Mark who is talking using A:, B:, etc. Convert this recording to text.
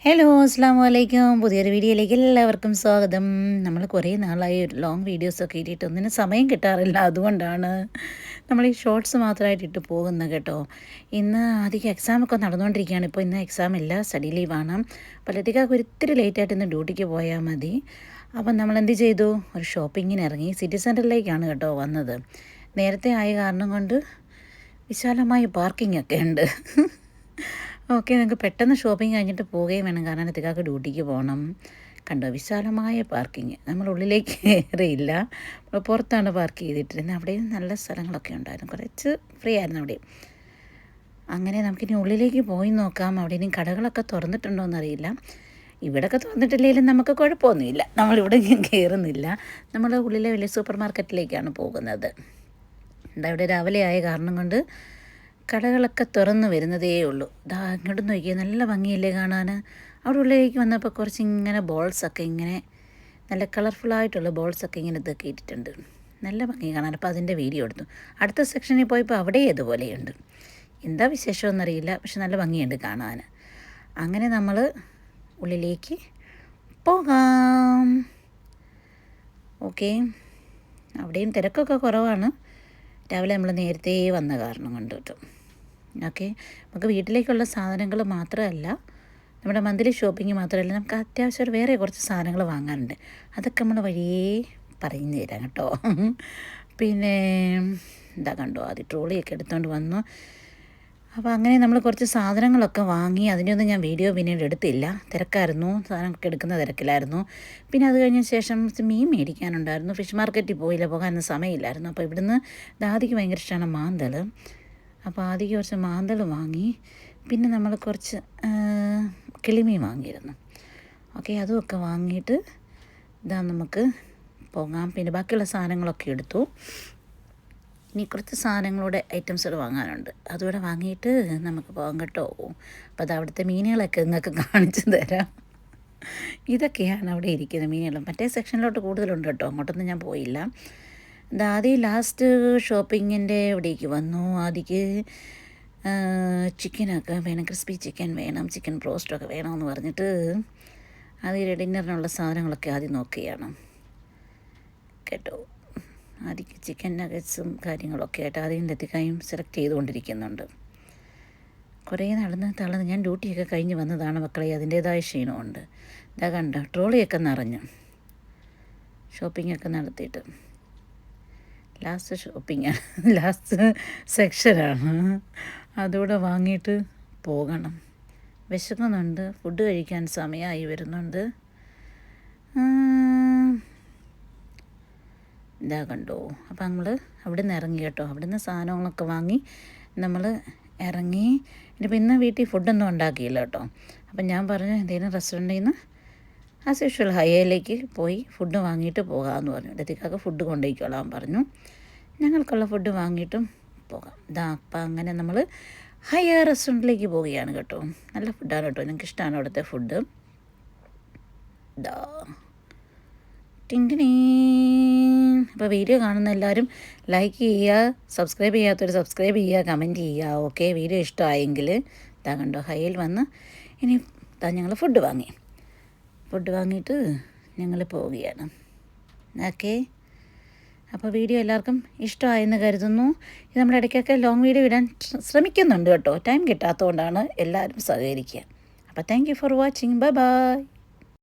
A: Hello അസ്സാമു അലൈക്കും. പുതിയൊരു വീഡിയോയിലേക്ക് എല്ലാവർക്കും സ്വാഗതം. നമ്മൾ കുറേ നാളായി ഒരു ലോങ് വീഡിയോസൊക്കെ ഇട്ടിട്ട് ഒന്നിനും സമയം കിട്ടാറില്ല. അതുകൊണ്ടാണ് നമ്മൾ ഈ ഷോർട്സ് മാത്രമായിട്ട് ഇട്ട് പോകുന്നത് കേട്ടോ. ഇന്ന് അധികം എക്സാമൊക്കെ നടന്നുകൊണ്ടിരിക്കുകയാണ്. ഇപ്പോൾ ഇന്ന് എക്സാം ഇല്ല, സ്റ്റഡി ലീവാണ്. അപ്പോൾ ലതികാക്ക് ഒരിത്തിരി ലേറ്റായിട്ട് ഇന്ന് ഡ്യൂട്ടിക്ക് പോയാൽ മതി. അപ്പം നമ്മൾ എന്ത് ചെയ്തു, ഒരു ഷോപ്പിങ്ങിന് ഇറങ്ങി. സിറ്റി സെൻറ്ററിലേക്കാണ് കേട്ടോ വന്നത്. നേരത്തെ ആയ കാരണം കൊണ്ട് വിശാലമായ പാർക്കിംഗ് ഒക്കെ ഉണ്ട്. ഓക്കെ, നിങ്ങൾക്ക് പെട്ടെന്ന് ഷോപ്പിംഗ് കഴിഞ്ഞിട്ട് പോവുകയും വേണം, കാരണം ലതികാക്ക് ഡ്യൂട്ടിക്ക് പോകണം. കണ്ടോ, വിശാലമായ പാർക്കിങ്. നമ്മൾ ഉള്ളിലേക്ക് കയറിയില്ല, നമ്മൾ പുറത്താണ് പാർക്ക് ചെയ്തിട്ടിരുന്നത്. അവിടെയും നല്ല സ്ഥലങ്ങളൊക്കെ ഉണ്ടായിരുന്നു, കുറച്ച് ഫ്രീ ആയിരുന്നു അവിടെ. അങ്ങനെ നമുക്കിനി ഉള്ളിലേക്ക് പോയി നോക്കാം. അവിടെ ഇനി കടകളൊക്കെ തുറന്നിട്ടുണ്ടോ എന്നറിയില്ല. ഇവിടെയൊക്കെ തുറന്നിട്ടില്ലെങ്കിലും നമുക്ക് കുഴപ്പമൊന്നുമില്ല, നമ്മളിവിടെ കയറുന്നില്ല. നമ്മൾ ഉള്ളിലെ വലിയ സൂപ്പർ മാർക്കറ്റിലേക്കാണ് പോകുന്നത്. എന്താ, ഇവിടെ രാവിലെ ആയ കാരണം കൊണ്ട് കടകളൊക്കെ തുറന്ന് വരുന്നതേ ഉള്ളൂ. ഇങ്ങോട്ട് നോക്കിയാൽ നല്ല ഭംഗിയല്ലേ കാണാൻ. അവിടെ ഉള്ളിലേക്ക് വന്നപ്പോൾ കുറച്ച് ഇങ്ങനെ ബോൾസൊക്കെ ഇങ്ങനെ നല്ല കളർഫുള്ളായിട്ടുള്ള ബോൾസൊക്കെ ഇങ്ങനെ ഇതൊക്കെ ഇട്ടിട്ടുണ്ട്. നല്ല ഭംഗി കാണാൻ. അപ്പോൾ അതിൻ്റെ വീഡിയോ എടുത്തു. അടുത്ത സെക്ഷനിൽ പോയപ്പോൾ അവിടെ ഇതുപോലെയുണ്ട്. എന്താ വിശേഷമെന്നറിയില്ല, പക്ഷെ നല്ല ഭംഗിയുണ്ട് കാണാൻ. അങ്ങനെ നമ്മൾ ഉള്ളിലേക്ക് പോകാം. ഓക്കെ, അവിടെയും തിരക്കൊക്കെ കുറവാണ്, രാവിലെ നമ്മൾ നേരത്തെ വന്ന കാരണം കൊണ്ട് കേട്ടോ. ഓക്കെ, നമുക്ക് വീട്ടിലേക്കുള്ള സാധനങ്ങൾ മാത്രമല്ല, നമ്മുടെ മന്ത്ലി ഷോപ്പിംഗ് മാത്രമല്ല, നമുക്ക് അത്യാവശ്യം വേറെ കുറച്ച് സാധനങ്ങൾ വാങ്ങാനുണ്ട്. അതൊക്കെ നമ്മൾ വഴിയേ പറഞ്ഞു തരാം കേട്ടോ. പിന്നെ എന്താ കണ്ടോ, ആദ്യം ട്രോളിയൊക്കെ എടുത്തുകൊണ്ട് വന്നു. അപ്പോൾ അങ്ങനെ നമ്മൾ കുറച്ച് സാധനങ്ങളൊക്കെ വാങ്ങി. അതിൻ്റെയൊന്നും ഞാൻ വീഡിയോ പിന്നീട് എടുത്തില്ല, തിരക്കായിരുന്നു, സാധനങ്ങളൊക്കെ എടുക്കുന്ന തിരക്കിലായിരുന്നു. പിന്നെ അത് കഴിഞ്ഞ ശേഷം മീൻ മേടിക്കാനുണ്ടായിരുന്നു. ഫിഷ് മാർക്കറ്റിൽ പോയില്ല, പോകാനൊന്നും സമയമില്ലായിരുന്നു. അപ്പോൾ ഇവിടുന്ന് ദാദിക്ക് ഭയങ്കര ഇഷ്ടമാണ് മാന്തൽ. അപ്പോൾ ആദ്യം കുറച്ച് മാന്തൽ വാങ്ങി. പിന്നെ നമ്മൾ കുറച്ച് കിളിമീൻ വാങ്ങിയിരുന്നു. ഓക്കെ, അതുമൊക്കെ വാങ്ങിയിട്ട് ഇതാ നമുക്ക് പോകാം. പിന്നെ ബാക്കിയുള്ള സാധനങ്ങളൊക്കെ എടുത്തു. ഇനി കുറച്ച് സാധനങ്ങളുടെ ഐറ്റംസുകൾ വാങ്ങാനുണ്ട്, അതുകൂടെ വാങ്ങിയിട്ട് നമുക്ക് പോകാം കേട്ടോ. അപ്പോൾ അത് അവിടുത്തെ മീനുകളൊക്കെ നിങ്ങൾക്ക് കാണിച്ചു തരാം. ഇതൊക്കെയാണ് അവിടെ ഇരിക്കുന്ന മീനുകൾ. മറ്റേ സെക്ഷനിലോട്ട് കൂടുതലുണ്ട് കേട്ടോ, അങ്ങോട്ടൊന്നും ഞാൻ പോയില്ല. ആദ്യം ലാസ്റ്റ് ഷോപ്പിങ്ങിൻ്റെ ഇവിടേക്ക് വന്നു. ആദ്യക്ക് ചിക്കനൊക്കെ വേണം, ക്രിസ്പി ചിക്കൻ വേണം, ചിക്കൻ ബ്രോസ്റ്റൊക്കെ വേണമെന്ന് പറഞ്ഞിട്ട് ആദ്യം ഡിന്നറിനുള്ള സാധനങ്ങളൊക്കെ ആദ്യം നോക്കുകയാണ് കേട്ടോ. ആദ്യം ചിക്കൻ നഗറ്റ്സും കാര്യങ്ങളൊക്കെ ആയിട്ട് ആദ്യം ലതികായും സെലക്ട് ചെയ്തുകൊണ്ടിരിക്കുന്നുണ്ട്. കുറേ നടന്ന് ഞാൻ ഡ്യൂട്ടിയൊക്കെ കഴിഞ്ഞ് വന്നതാണ് മക്കളെ, അതിൻ്റേതായ ക്ഷീണമുണ്ട്. ഇതാ കണ്ടോ, ട്രോളിയൊക്കെ നിറഞ്ഞു. ഷോപ്പിങ്ങൊക്കെ നടത്തിയിട്ട് ലാസ്റ്റ് ഷോപ്പിങ്ങാണ്, ലാസ്റ്റ് സെക്ഷനാണ്. അതുകൂടെ വാങ്ങിയിട്ട് പോകണം. വിശക്കുന്നുണ്ട്, ഫുഡ് കഴിക്കാൻ സമയമായി വരുന്നുണ്ട്. ഇതാ കണ്ടോ. അപ്പോൾ നമ്മൾ അവിടെ നിന്ന് ഇറങ്ങി കേട്ടോ. അവിടെ നിന്ന് സാധനങ്ങളൊക്കെ വാങ്ങി നമ്മൾ ഇറങ്ങി. ഇനിയിപ്പോൾ ഇന്ന് വീട്ടിൽ ഫുഡൊന്നും ഉണ്ടാക്കിയില്ല കേട്ടോ. അപ്പം ഞാൻ പറഞ്ഞു, എന്തെങ്കിലും റെസ്റ്റോറൻറ്റിൽ നിന്ന് ആസ് യൂഷ്വൽ ഹൈവേയിലേക്ക് പോയി ഫുഡ് വാങ്ങിയിട്ട് പോകാമെന്ന് പറഞ്ഞു. ലതികാക്ക് ഫുഡ് കൊണ്ടുപോയിക്കോളാൻ പറഞ്ഞു. ഞങ്ങൾക്കുള്ള ഫുഡ് വാങ്ങിയിട്ടും പോകാം. അപ്പം അങ്ങനെ നമ്മൾ ഹൈവേ റെസ്റ്റോറൻറ്റിലേക്ക് പോവുകയാണ് കേട്ടോ. നല്ല ഫുഡാണ് കേട്ടോ, നിങ്ങൾക്ക് ഇഷ്ടമാണ് അവിടുത്തെ ഫുഡ്. ടിങ്കിണീ. അപ്പോൾ വീഡിയോ കാണുന്ന എല്ലാവരും ലൈക്ക് ചെയ്യുക, സബ്സ്ക്രൈബ് ചെയ്യാത്തവർ സബ്സ്ക്രൈബ് ചെയ്യുക, കമൻറ്റ് ചെയ്യുക. ഓക്കെ, വീഡിയോ ഇഷ്ടമായെങ്കിൽ ഇതാ കണ്ടോ, ഹൈയിൽ വന്ന് ഇനി ഞങ്ങൾ ഫുഡ് വാങ്ങിയിട്ട് ഞങ്ങൾ പോവുകയാണ്. ഓക്കെ, അപ്പോൾ വീഡിയോ എല്ലാവർക്കും ഇഷ്ടമായെന്ന് കരുതുന്നു. ഇത് നമ്മുടെ ഇടയ്ക്കൊക്കെ ലോങ് വീഡിയോ ഇടാൻ ശ്രമിക്കുന്നുണ്ട് കേട്ടോ, ടൈം കിട്ടാത്തതുകൊണ്ടാണ്. എല്ലാവരും സഹകരിക്കുക. അപ്പോൾ thank you for watching. Bye bye.